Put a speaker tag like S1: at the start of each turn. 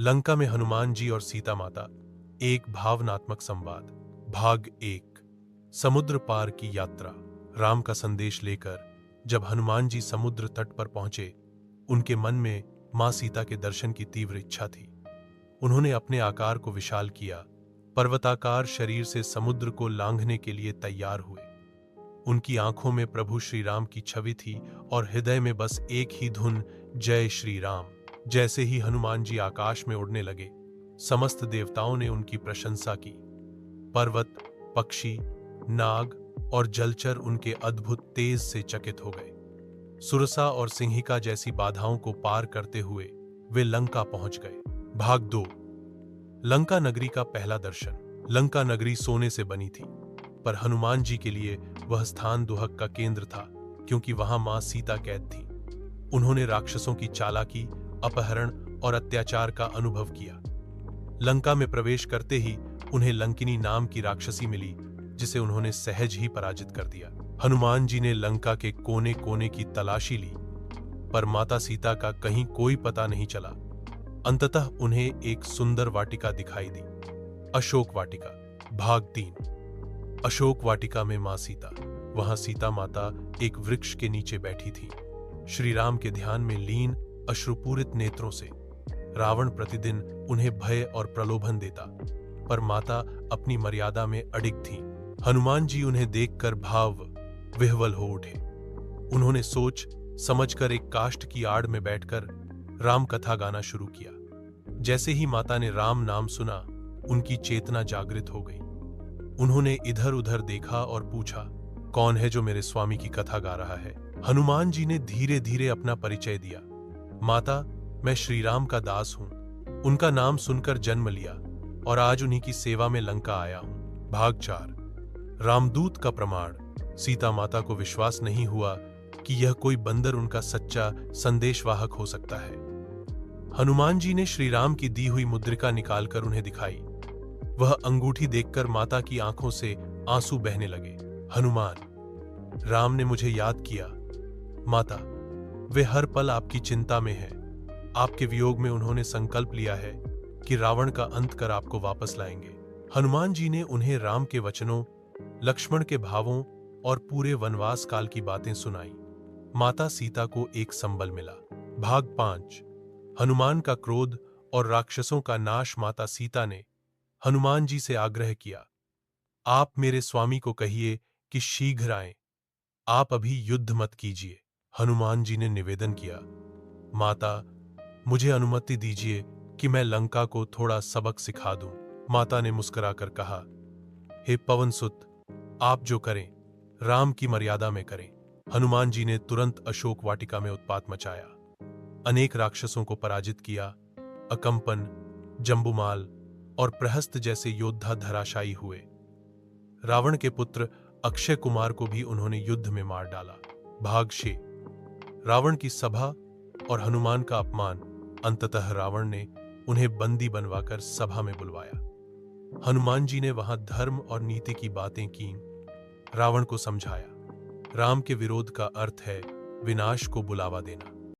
S1: लंका में हनुमान जी और सीता माता, एक भावनात्मक संवाद। भाग 1। समुद्र पार की यात्रा। राम का संदेश लेकर जब हनुमान जी समुद्र तट पर पहुंचे, उनके मन में मां सीता के दर्शन की तीव्र इच्छा थी। उन्होंने अपने आकार को विशाल किया, पर्वताकार शरीर से समुद्र को लांघने के लिए तैयार हुए। उनकी आंखों में प्रभु श्री राम की छवि थी और हृदय में बस एक ही धुन, जय श्री राम। जैसे ही हनुमान जी आकाश में उड़ने लगे, समस्त देवताओं ने उनकी प्रशंसा की। पर्वत, पक्षी, नाग और जलचर उनके अद्भुत तेज से चकित हो गए। सुरसा और सिंहिका जैसी बाधाओं को पार करते हुए वे लंका पहुंच गए। भाग 2। लंका नगरी का पहला दर्शन। लंका नगरी सोने से बनी थी, पर हनुमान जी के लिए वह स्थान दुहक का केंद्र था, क्योंकि वहां मां सीता कैद थी। उन्होंने राक्षसों की चालाकी, अपहरण और अत्याचार का अनुभव किया। लंका में प्रवेश करते ही उन्हें लंकिनी नाम की राक्षसी मिली, जिसे उन्होंने सहज ही पराजित कर दिया। हनुमान जी ने लंका के कोने कोने की तलाशी ली, पर माता सीता का कहीं कोई पता नहीं चला। अंततः उन्हें एक सुंदर वाटिका दिखाई दी, अशोक वाटिका। भाग 3। अशोक वाटिका में मां सीता। वहां सीता माता एक वृक्ष के नीचे बैठी थी, श्री राम के ध्यान में लीन, अश्रुपूरित नेत्रों से। रावण प्रतिदिन उन्हें भय और प्रलोभन देता, पर माता अपनी मर्यादा में अडिग थी। हनुमान जी उन्हें देखकर भाव विह्वल हो उठे। उन्होंने सोच समझकर एक काष्ठ की आड़ में बैठकर राम कथा गाना शुरू किया। जैसे ही माता ने राम नाम सुना, उनकी चेतना जागृत हो गई। उन्होंने इधर उधर देखा और पूछा, कौन है जो मेरे स्वामी की कथा गा रहा है? हनुमान जी ने धीरे धीरे अपना परिचय दिया। माता, मैं श्री राम का दास हूं। उनका नाम सुनकर जन्म लिया और आज उन्हीं की सेवा में लंका आया हूं। भाग 4। रामदूत का प्रमाण। सीता माता को विश्वास नहीं हुआ कि यह कोई बंदर उनका सच्चा संदेशवाहक हो सकता है। हनुमान जी ने श्री राम की दी हुई मुद्रिका निकालकर उन्हें दिखाई। वह अंगूठी देखकर माता की आंखों से आंसू बहने लगे। हनुमान, राम ने मुझे याद किया। माता, वे हर पल आपकी चिंता में हैं। आपके वियोग में उन्होंने संकल्प लिया है कि रावण का अंत कर आपको वापस लाएंगे। हनुमान जी ने उन्हें राम के वचनों, लक्ष्मण के भावों और पूरे वनवास काल की बातें सुनाई। माता सीता को एक संबल मिला। भाग 5। हनुमान का क्रोध और राक्षसों का नाश। माता सीता ने हनुमान जी से आग्रह किया, आप मेरे स्वामी को कहिए कि शीघ्र आएं। आप अभी युद्ध मत कीजिए। हनुमान जी ने निवेदन किया, माता, मुझे अनुमति दीजिए कि मैं लंका को थोड़ा सबक सिखा दूं। माता ने मुस्कुराकर कहा, हे पवनसुत, आप जो करें राम की मर्यादा में करें। हनुमान जी ने तुरंत अशोक वाटिका में उत्पात मचाया, अनेक राक्षसों को पराजित किया। अकंपन, जंबुमाल और प्रहस्त जैसे योद्धा धराशायी हुए। रावण के पुत्र अक्षय कुमार को भी उन्होंने युद्ध में मार डाला। भाग 6। रावण की सभा और हनुमान का अपमान। अंततः रावण ने उन्हें बंदी बनवाकर सभा में बुलवाया। हनुमान जी ने वहां धर्म और नीति की बातें की, रावण को समझाया। राम के विरोध का अर्थ है विनाश को बुलावा देना।